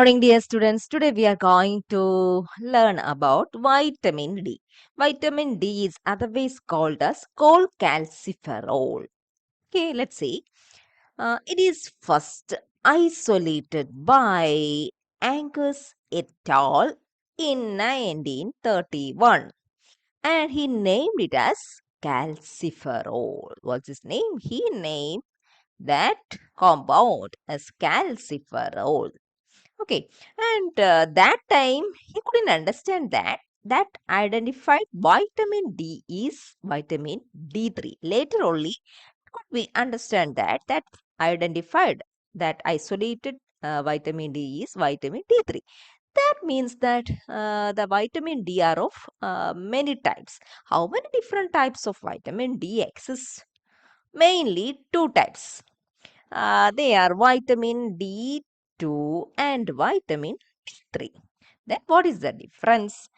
morning, dear students. Today we are going to learn about vitamin D. Vitamin D is otherwise called as cholecalciferol. Okay, let's see. It is first isolated by Angus et al. In 1931, and he named it as calciferol. What's his name? He named that compound as calciferol. Okay, and that time he couldn't understand that identified vitamin D is vitamin D3. Later only could we understand that identified that isolated vitamin D is vitamin D3. That means that the vitamin D are of many types. How many different types of vitamin D exist? Mainly two types. They are vitamin D2 and vitamin D3. Then what is the difference?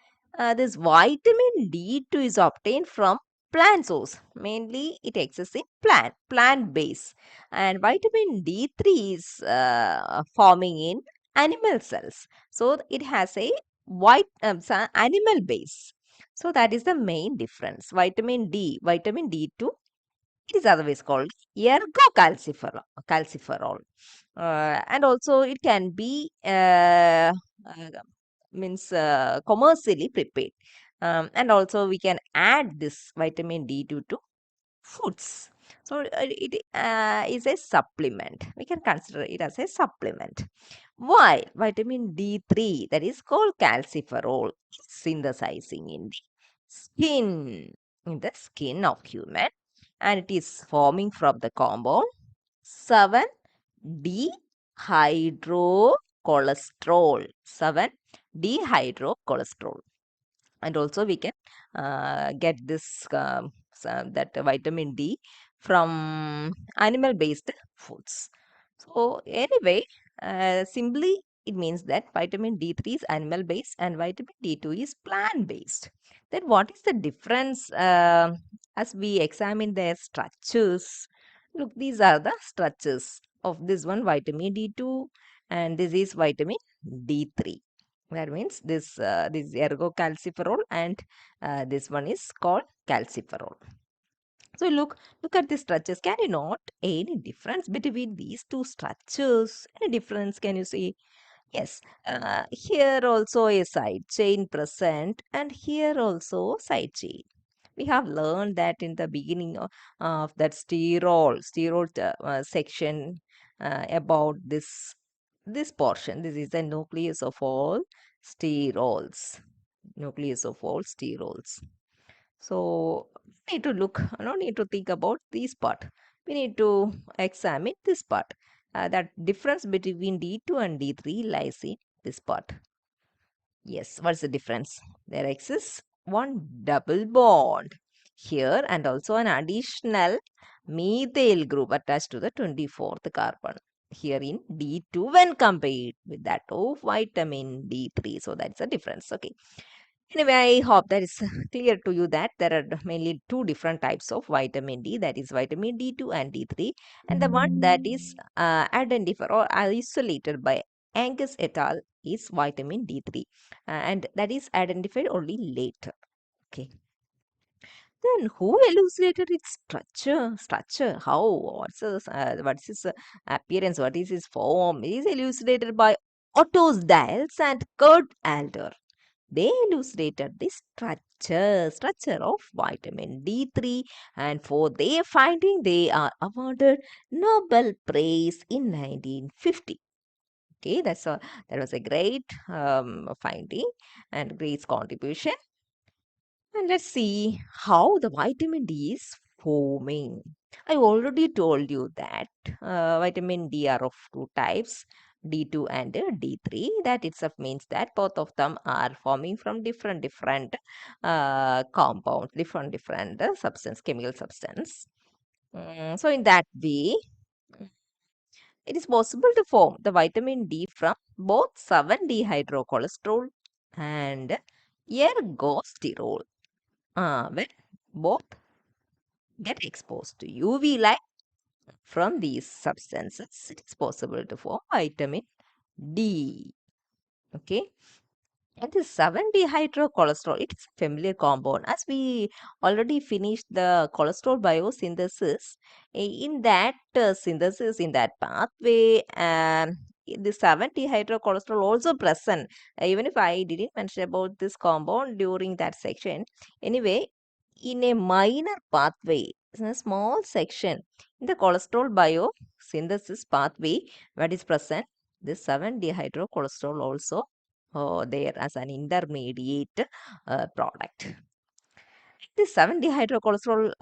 This vitamin D2 is obtained from plant source. Mainly it exists in plant base. And vitamin D3 is forming in animal cells. So it has a animal base. So that is the main difference. Vitamin D2, it is otherwise called calciferol. And also it can be commercially prepared. And also we can add this vitamin D2 to foods. So it is a supplement. We can consider it as a supplement. While vitamin D3, that is called calciferol, is synthesizing skin, in the skin of human, and it is forming from the compound 7-dehydrocholesterol. 7-dehydrocholesterol. And also we can get this that vitamin D from animal based foods. So anyway, simply it means that vitamin D3 is animal based and vitamin D2 is plant based. Then what is the difference as we examine their structures? Look, these are the structures of this one vitamin D2, and this is vitamin D3. That means this ergocalciferol, and this one is called calciferol. So look at the structures. Can you note any difference between these two structures? Any difference? Can you see? Yes. Here also a side chain present, and here also side chain. We have learned that in the beginning of that sterol section about this portion. This is the nucleus of all sterols. Nucleus of all sterols. So we need to look, no need to think about this part. We need to examine this part. That difference between D2 and D3 lies in this part. Yes, what's the difference? There exists one double bond here and also an additional methyl group attached to the 24th carbon here in D2 when compared with that of vitamin D3. So that's the difference. Okay. Anyway, I hope that is clear to you that there are mainly two different types of vitamin D, that is vitamin D2 and D3, and the one that is identified or isolated by Angus et al. Is vitamin D3, and that is identified only later. Okay. Then who elucidated its structure? Structure? How? What's its appearance? What is its form? It is elucidated by Otto Diels and Kurt Alder. They elucidated the structure of vitamin D3, and for their finding they are awarded Nobel Prize in 1950. Okay, that was a great finding and great contribution. And let's see how the vitamin D is forming. I already told you that vitamin D are of two types, D2 and D3. That itself means that both of them are forming from different compounds, different chemical substance. So in that way, it is possible to form the vitamin D from both 7-dehydrocholesterol and ergosterol. When both get exposed to UV light from these substances, it is possible to form vitamin D. Okay. And the 7-dehydrocholesterol, it is a familiar compound. As we already finished the cholesterol biosynthesis, in that synthesis, in that pathway, the 7-dehydrocholesterol also present. Even if I didn't mention about this compound during that section, anyway, in a minor pathway, in a small section, in the cholesterol biosynthesis pathway, what is present? This 7-dehydrocholesterol also there as an intermediate product. This 7-dehydrocholesterol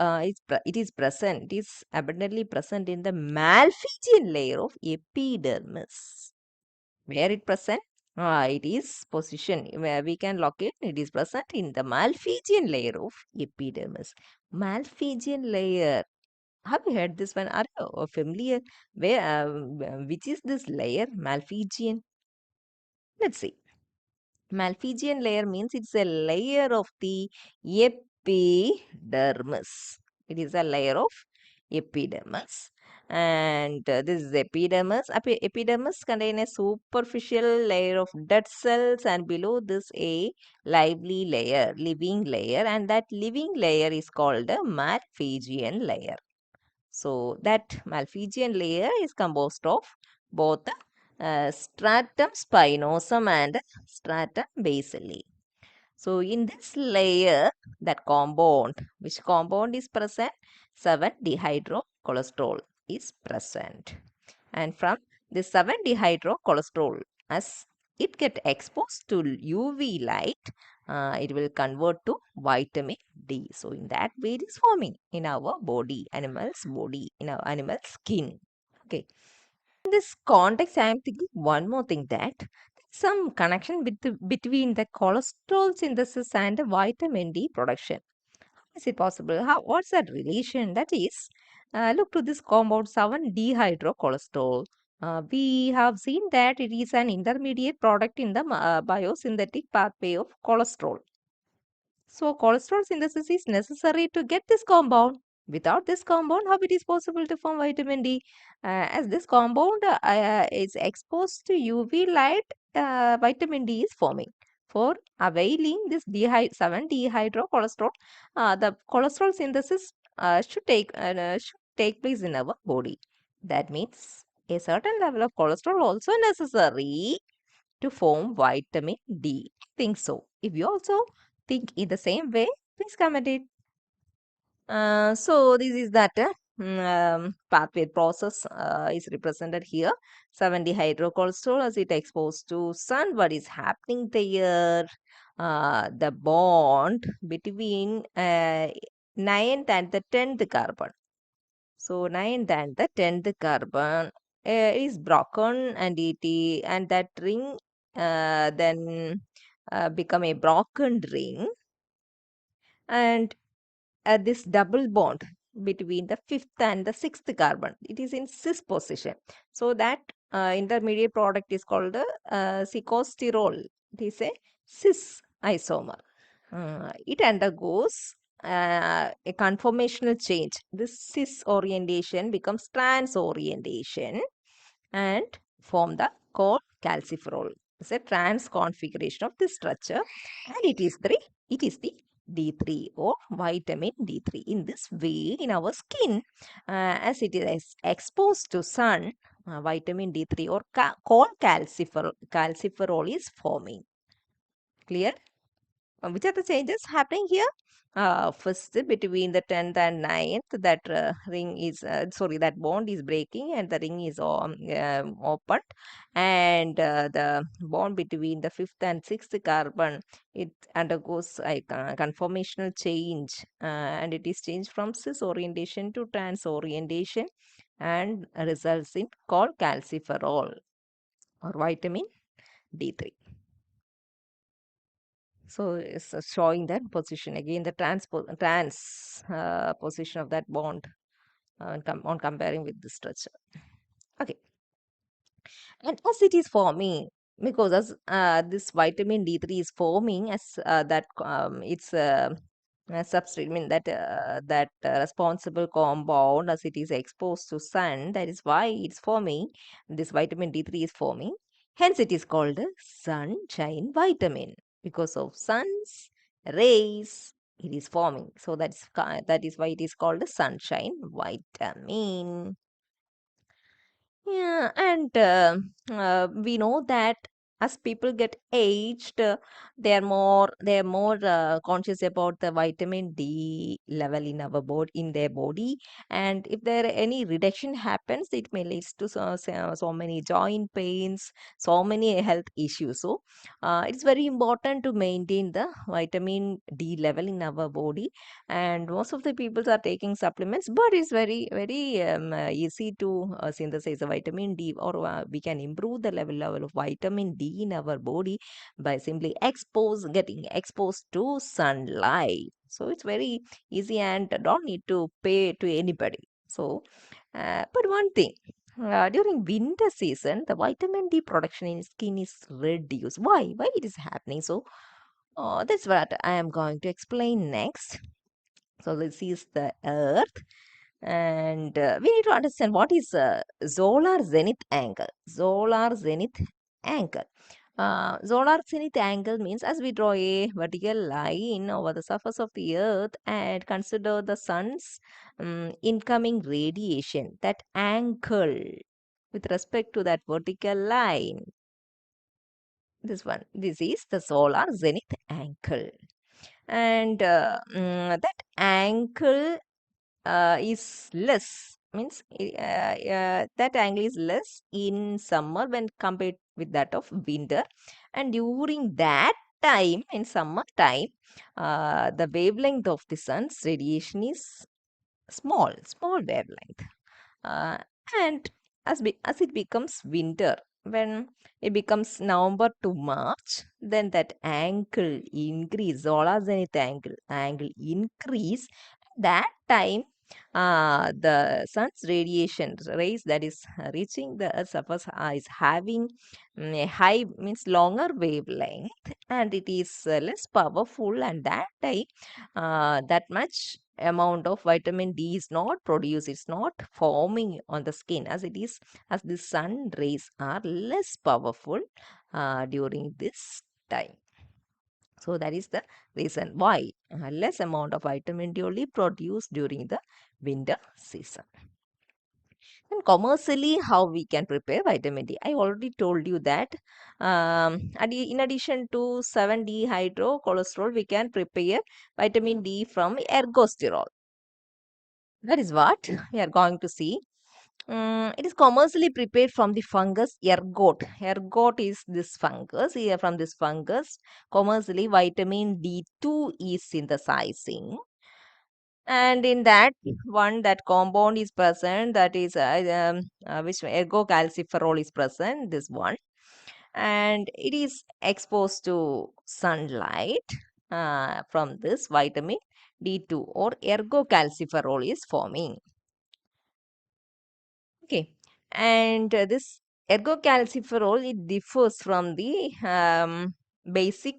it is present. It is abundantly present in the malphizian layer of epidermis. Where it present? It is position where we can locate. It is present in the malphizian layer of epidermis. Malphizian layer. Have you heard this one? Are you familiar? Where? Which is this layer? Malphizian. Let's see. Malphizian layer means it's a layer of the epidermis. It is a layer of epidermis. And this is epidermis. Epidermis contain a superficial layer of dead cells, and below this a lively layer, living layer, and that living layer is called the Malphizian layer. So that Malphizian layer is composed of both stratum spinosum and stratum basale. So in this layer, that compound, which compound is present? 7-dehydrocholesterol is present. And from the 7-dehydrocholesterol, as it get exposed to UV light, it will convert to vitamin D. So in that way, it is forming in our body, animal's body, in our animal skin. Okay. In this context, I am thinking one more thing, that some connection between the cholesterol synthesis and the vitamin D production. Is it possible? What's that relation? That is, look to this compound 7-dehydrocholesterol. We have seen that it is an intermediate product in the biosynthetic pathway of cholesterol. So cholesterol synthesis is necessary to get this compound. Without this compound, how it is possible to form vitamin D? As this compound is exposed to UV light, vitamin D is forming. For availing this 7-dehydrocholesterol, the cholesterol synthesis should take place in our body. That means a certain level of cholesterol also necessary to form vitamin D. I think so. If you also think in the same way, please comment it. So this is that pathway process is represented here. 7-dehydrocholesterol as it exposed to sun. What is happening there? The bond between 9th and the 10th carbon. So 9th and the 10th carbon is broken, and and that ring then become a broken ring, and this double bond between the 5th and the 6th carbon, it is in cis position. So that intermediate product is called the secosterol. It is a cis isomer. It undergoes a conformational change. This cis orientation becomes trans orientation and form the core calciferol. It's a trans configuration of this structure, and it is the D3 or vitamin D3. In this way, in our skin, as it is exposed to sun, vitamin D3 or core calciferol is forming. Clear? Which are the changes happening here? First, between the 10th and 9th, that ring is, sorry, that bond is breaking and the ring is opened. And the bond between the 5th and 6th carbon, it undergoes a conformational change, and it is changed from cis orientation to trans orientation and results in called calciferol or vitamin D3. So it's showing that position again, the trans position of that bond on comparing with the structure. Okay, and as it is forming, because as this vitamin D3 is forming as that it's a substrate, I mean that responsible compound, as it is exposed to sun, that is why it's forming. This vitamin D3 is forming. Hence, it is called a sunshine vitamin because of sun's rays. It is forming. So that is why it is called a sunshine vitamin. Yeah, and we know that as people get aged, they are more conscious about the vitamin D level in our body in their body, and if there any reduction happens, it may lead to so many joint pains, so many health issues. So, it's very important to maintain the vitamin D level in our body, and most of the people are taking supplements, but it's very easy to synthesize the vitamin D, or we can improve the level of vitamin D in our body by simply getting exposed to sunlight. So it's very easy and don't need to pay to anybody. So but one thing, during winter season the vitamin D production in skin is reduced. Why it is happening? So that's what I am going to explain next. So this is the Earth, and we need to understand what is solar zenith angle. Solar zenith angle. Solar zenith angle means as we draw a vertical line over the surface of the Earth and consider the sun's incoming radiation, that angle with respect to that vertical line. This is the solar zenith angle, and that angle is less, means that angle is less in summer when compared with that of winter, and during that time in summer time the wavelength of the sun's radiation is small wavelength, uh, and as it becomes winter, when it becomes November to March, then that angle increase, solar zenith angle increase. That time, the sun's radiation rays that is reaching the Earth's surface is having a high, means longer wavelength, and it is less powerful, and that time that much amount of vitamin D is not produced, it's not forming on the skin as it is, as the sun rays are less powerful during this time. So that is the reason why less amount of vitamin D only produced during the winter season. And commercially, how we can prepare vitamin D? I already told you that in addition to 7-dehydrocholesterol, we can prepare vitamin D from ergosterol. That is what we are going to see. It is commercially prepared from the fungus ergot. Ergot is this fungus. Here from this fungus, commercially vitamin D2 is synthesizing. And in that one, that compound is present, that is which ergocalciferol is present, this one. And it is exposed to sunlight from this vitamin D2 or ergocalciferol is forming. Okay, and this ergocalciferol, it differs from the basic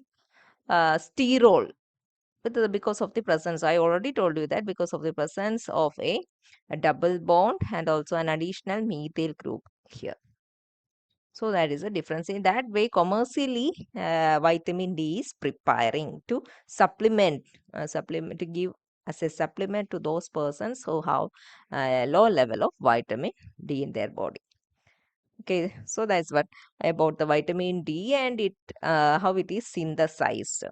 sterol because of the presence. I already told you that because of the presence of a double bond and also an additional methyl group here. So that is a difference. In that way, commercially, vitamin D is preparing to supplement to give as a supplement to those persons who have a low level of vitamin D in their body. Okay, so that's what about the vitamin D and it how it is synthesized.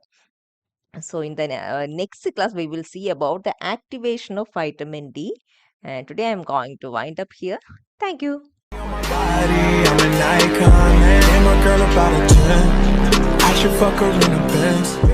So in the next class, we will see about the activation of vitamin D. And today I'm going to wind up here. Thank you. I'm an icon, man. Ain't my girl about a 10. I should fuck her in a Benz.